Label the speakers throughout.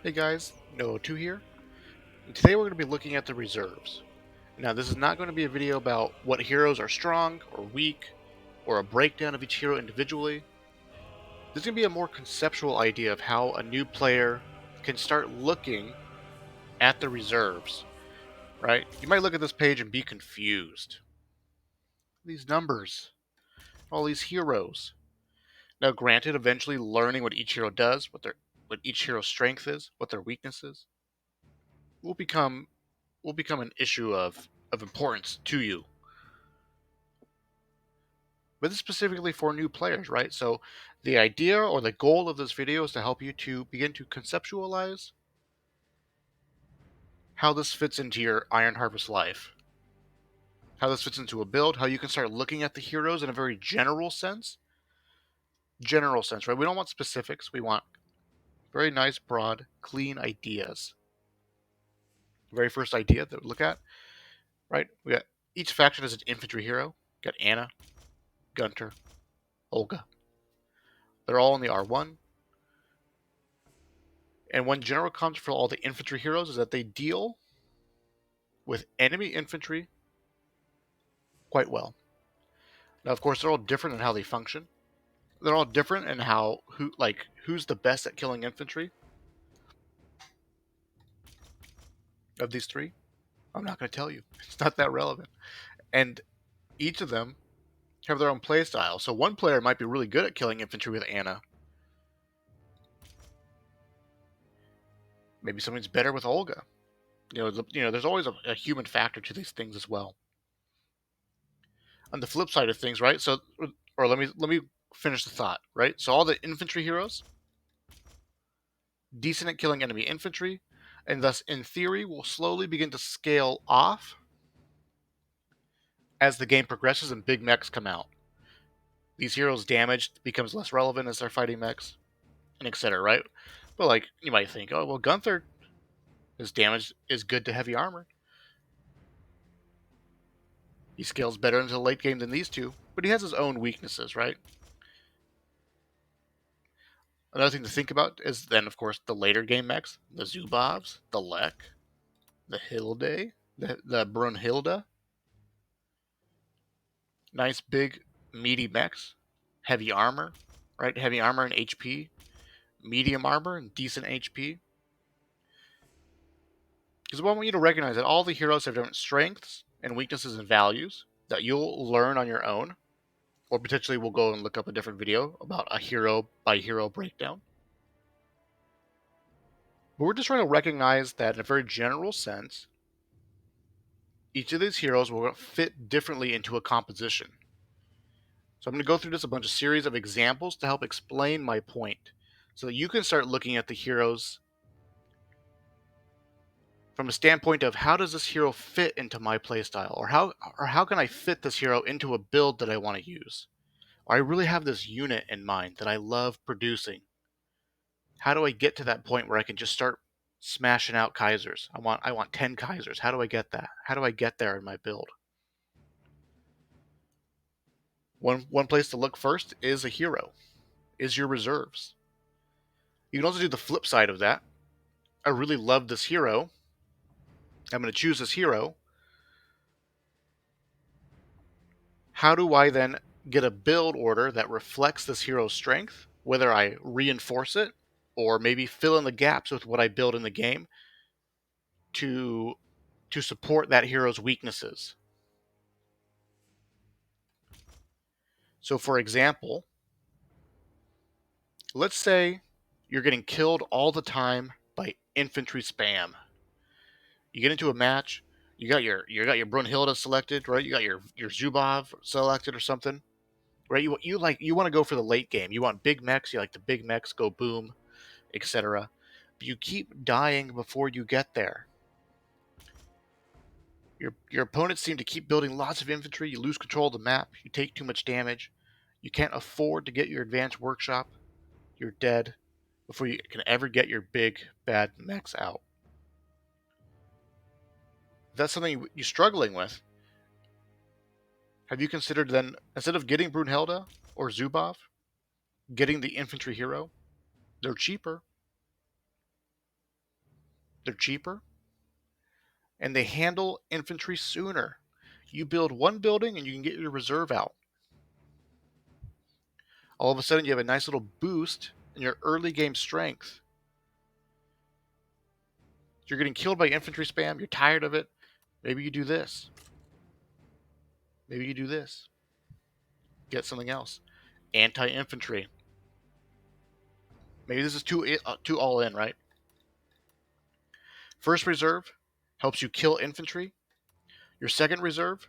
Speaker 1: Hey guys, No2 here, and today we're going to be looking at the reserves. Now, this is not going to be a video about what heroes are strong or weak, or a breakdown of each hero individually. This is going to be a more conceptual idea of how a new player can start looking at the reserves, right? You might look at this page and be confused. These numbers, all these heroes. Now, granted, eventually learning what each hero does, what each hero's strength is, what their weakness is, will become an issue of importance to you. But this is specifically for new players, right? So the idea or the goal of this video is to help you to begin to conceptualize how this fits into your Iron Harvest life, how this fits into a build, how you can start looking at the heroes in a very general sense. General sense, right? We don't want specifics. We want very nice, broad, clean ideas. Very first idea that we look at, right? We got each faction has an infantry hero. Got Anna, Gunter, Olga. They're all in the R1. And one general concept for all the infantry heroes is that they deal with enemy infantry quite well. Now, of course, they're all different in how they function. They're all different in who's the best at killing infantry of these three. I'm not going to tell you. It's not that relevant. And each of them have their own play style. So one player might be really good at killing infantry with Anna. Maybe somebody's better with Olga. There's always a human factor to these things as well. On the flip side of things, right? So, or let me finish the thought, right? So all the infantry heroes, decent at killing enemy infantry, and thus, in theory, will slowly begin to scale off as the game progresses and big mechs come out. These heroes' damage becomes less relevant as they're fighting mechs, and etc. Right? But you might think, oh well, Gunther, his damage is good to heavy armor. He scales better into the late game than these two, but he has his own weaknesses, right? Another thing to think about is then, of course, the later game mechs, the Zubovs, the Lek, the Hilde, the Brunhilde. Nice big meaty mechs, heavy armor, right? Heavy armor and HP, medium armor and decent HP. Because I want you to recognize that all the heroes have different strengths and weaknesses and values that you'll learn on your own, or potentially we'll go and look up a different video about a hero by hero breakdown. But we're just trying to recognize that in a very general sense, each of these heroes will fit differently into a composition. So I'm going to go through just a bunch of series of examples to help explain my point so that you can start looking at the heroes from a standpoint of how does this hero fit into my playstyle, or how can I fit this hero into a build that I want to use? Or I really have this unit in mind that I love producing. How do I get to that point where I can just start smashing out Kaisers? I want 10 Kaisers. How do I get that? How do I get there in my build? One place to look first is a hero, is your reserves. You can also do the flip side of that. I really love this hero. I'm going to choose this hero. How do I then get a build order that reflects this hero's strength, whether I reinforce it or maybe fill in the gaps with what I build in the game to support that hero's weaknesses? So for example, let's say you're getting killed all the time by infantry spam. You get into a match, you got your Brunhilde selected, right? You got your Zubov selected or something, right? You want to go for the late game. You want big mechs. You like the big mechs go boom, etc. But you keep dying before you get there. Your opponents seem to keep building lots of infantry. You lose control of the map. You take too much damage. You can't afford to get your advanced workshop. You're dead before you can ever get your big bad mechs out. If that's something you're struggling with, have you considered then, instead of getting Brunhilde or Zubov, getting the infantry hero? They're cheaper. they're cheaper, and they handle infantry sooner. You build one building and you can get your reserve out. All of a sudden you have a nice little boost in your early game strength. You're getting killed by infantry spam, you're tired of it. Maybe you do this. Maybe you do this. Get something else. Anti-infantry. Maybe this is too all in, right? First reserve helps you kill infantry. Your second reserve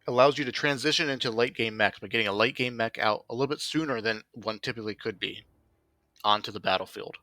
Speaker 1: allows you to transition into late game mechs by getting a late game mech out a little bit sooner than one typically could be onto the battlefield.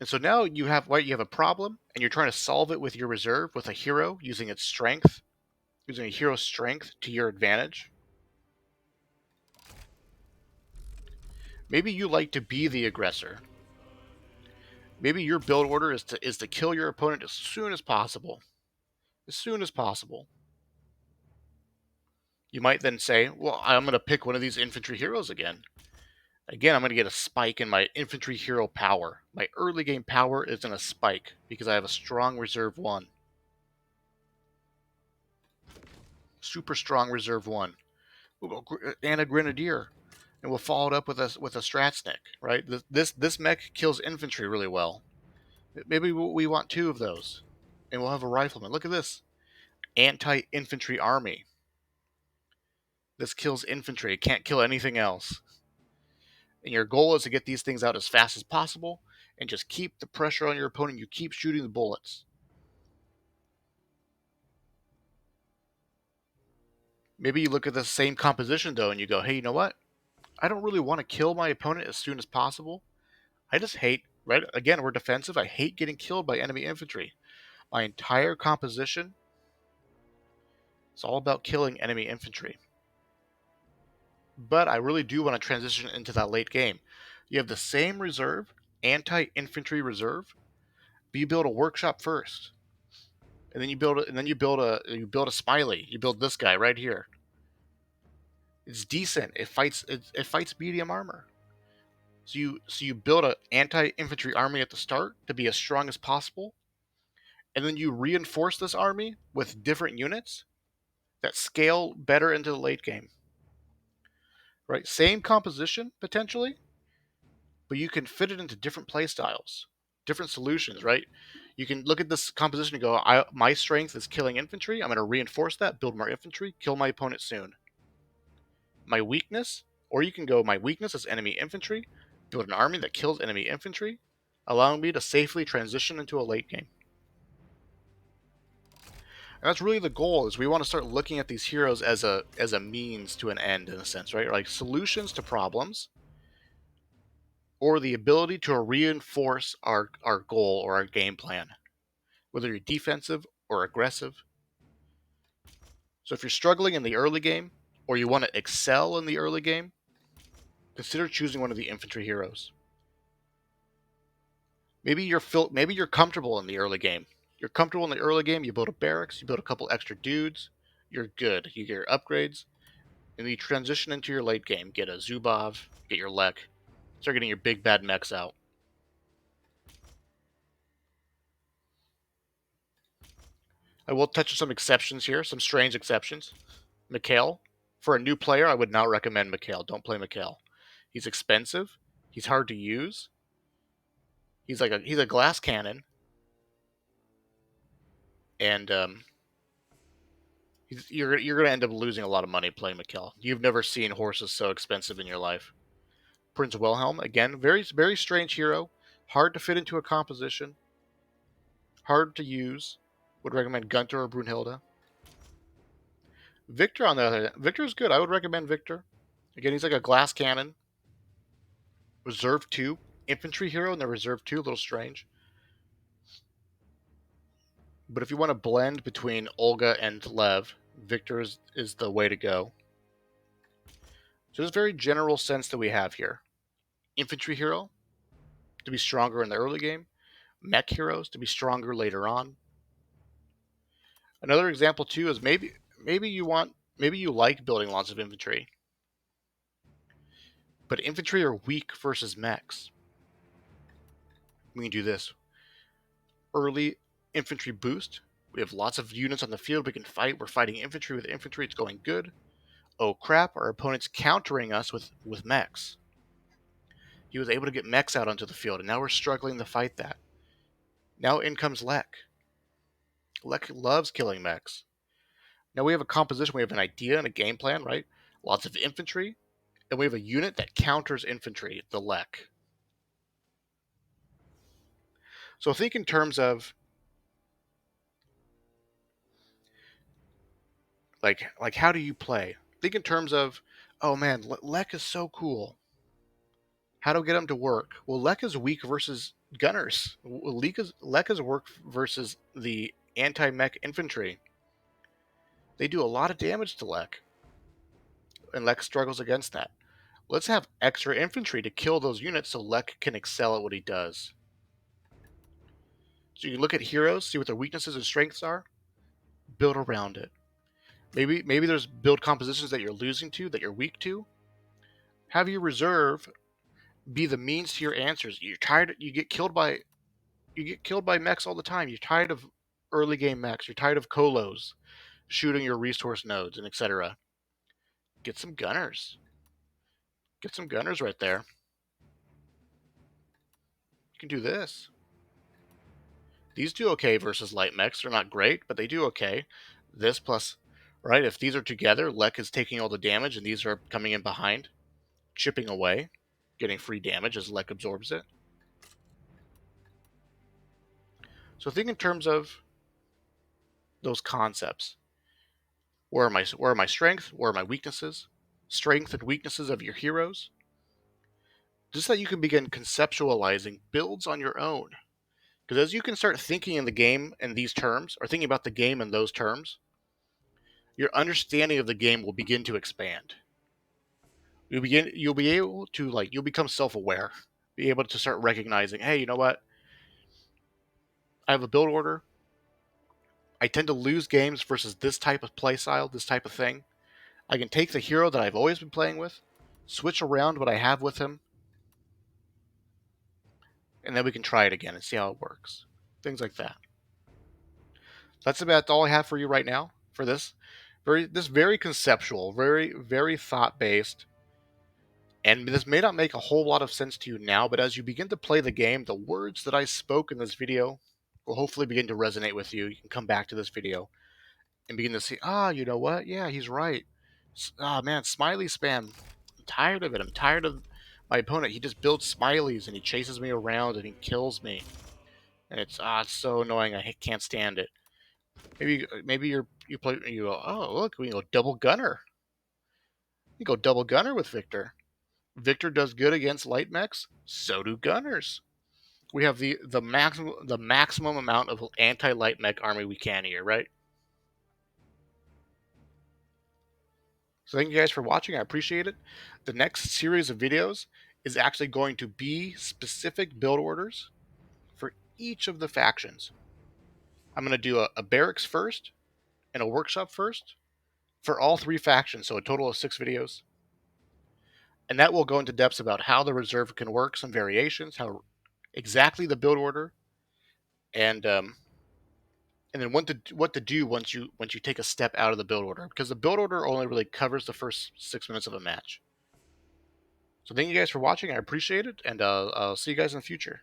Speaker 1: And so now you have a problem, and you're trying to solve it with your reserve, with a hero using its strength, using a hero's strength to your advantage. Maybe you like to be the aggressor. Maybe your build order is to kill your opponent as soon as possible. As soon as possible. You might then say, well, I'm going to pick one of these infantry heroes again. Again, I'm going to get a spike in my infantry hero power. My early game power is in a spike because I have a strong reserve 1. Super strong reserve 1. And a grenadier. And we'll follow it up with a Stratsnik, right? This mech kills infantry really well. Maybe we want 2 of those. And we'll have a rifleman. Look at this. Anti-infantry army. This kills infantry. It can't kill anything else. And your goal is to get these things out as fast as possible and just keep the pressure on your opponent. You keep shooting the bullets. Maybe you look at the same composition, though, and you go, hey, you know what? I don't really want to kill my opponent as soon as possible. I just hate, right? Again, we're defensive. I hate getting killed by enemy infantry. My entire composition is all about killing enemy infantry. But I really do want to transition into that late game. You have the same reserve, anti-infantry reserve, but you build a workshop first. And then you build a Smiley. You build this guy right here. It's decent. It fights medium armor. So you build an anti-infantry army at the start to be as strong as possible, and then you reinforce this army with different units that scale better into the late game. Right? Same composition potentially, but you can fit it into different play styles, different solutions, right? You can look at this composition and go, my strength is killing infantry. I'm going to reinforce that, build more infantry, kill my opponent soon. My weakness, or you can go, my weakness is enemy infantry, build an army that kills enemy infantry, allowing me to safely transition into a late game. And that's really the goal, is we want to start looking at these heroes as a means to an end, in a sense, right? Like solutions to problems, or the ability to reinforce our goal or our game plan, whether you're defensive or aggressive. So if you're struggling in the early game, or you want to excel in the early game, consider choosing one of the infantry heroes. Maybe you're comfortable in the early game. You're comfortable in the early game, you build a barracks, you build a couple extra dudes, you're good. You get your upgrades, and then you transition into your late game. Get a Zubov, get your Lek, start getting your big bad mechs out. I will touch on some exceptions here, some strange exceptions. Mikhail. For a new player, I would not recommend Mikhail. Don't play Mikhail. He's expensive. He's hard to use. He's a glass cannon, and you're going to end up losing a lot of money playing Mikhail. You've never seen horses so expensive in your life. Prince Wilhelm, again, very very strange hero, hard to fit into a composition, hard to use. Would recommend Gunter or Brunhilde. Victor, on the other hand, Victor is good. I would recommend Victor. Again, he's like a glass cannon. Reserve 2. Infantry hero in the Reserve 2, a little strange. But if you want to blend between Olga and Lev, Victor is the way to go. So there's a very general sense that we have here. Infantry hero, to be stronger in the early game. Mech heroes, to be stronger later on. Another example, too, is maybe you like building lots of infantry. But infantry are weak versus mechs. We can do this. Early infantry boost. We have lots of units on the field we can fight. We're fighting infantry with infantry. It's going good. Oh crap, our opponent's countering us with mechs. He was able to get mechs out onto the field, and now we're struggling to fight that. Now in comes Lek. Lek loves killing mechs. Now we have a composition, we have an idea and a game plan, right? Lots of infantry, and we have a unit that counters infantry, the Lek. So think in terms of like how do you play? Think in terms of, oh man, Lek is so cool. How to get him to work? Well, Lek is weak versus gunners. Lek is work versus the anti-mech infantry. They do a lot of damage to Lek, and Lek struggles against that. Let's have extra infantry to kill those units so Lek can excel at what he does. So you can look at heroes, see what their weaknesses and strengths are, build around it. Maybe there's build compositions that you're losing to, that you're weak to. Have your reserve be the means to your answers. You're tired. You get killed by mechs all the time. You're tired of early game mechs. You're tired of colos shooting your resource nodes and etc. Get some gunners. Get some gunners right there. You can do this. These do okay versus light mechs. They're not great, but they do okay. This plus, right, if these are together, Lek is taking all the damage and these are coming in behind, chipping away, getting free damage as Lek absorbs it. So think in terms of those concepts. Where are my strengths? Where are my weaknesses? Strengths and weaknesses of your heroes. Just so you can begin conceptualizing builds on your own. Because as you can start thinking in the game in these terms, or thinking about the game in those terms, your understanding of the game will begin to expand. You'll be able to you'll become self-aware, be able to start recognizing, hey, you know what? I have a build order. I tend to lose games versus this type of play style, this type of thing. I can take the hero that I've always been playing with, switch around what I have with him, and then we can try it again and see how it works. Things like that. That's about all I have for you right now for this. Very conceptual, very thought based. And this may not make a whole lot of sense to you now, but as you begin to play the game, the words that I spoke in this video will hopefully begin to resonate with you. You can come back to this video and begin to see, you know what? Yeah, he's right. Man, smiley spam. I'm tired of it. I'm tired of my opponent. He just builds smileys and he chases me around and he kills me. And it's so annoying. I can't stand it. Maybe you go, oh look, we can go double gunner. You go double gunner with Victor. Victor does good against light mechs. So do gunners. We have the maximum amount of anti-light mech army we can here, right? So thank you guys for watching. I appreciate it. The next series of videos is actually going to be specific build orders for each of the factions. I'm going to do a barracks first and a workshop first for all three factions, so a total of 6 videos. And that will go into depths about how the reserve can work, some variations, how exactly the build order, and then what to do once you take a step out of the build order, because the build order only really covers the first 6 minutes of a match. So thank you guys for watching. I appreciate it, and I'll see you guys in the future.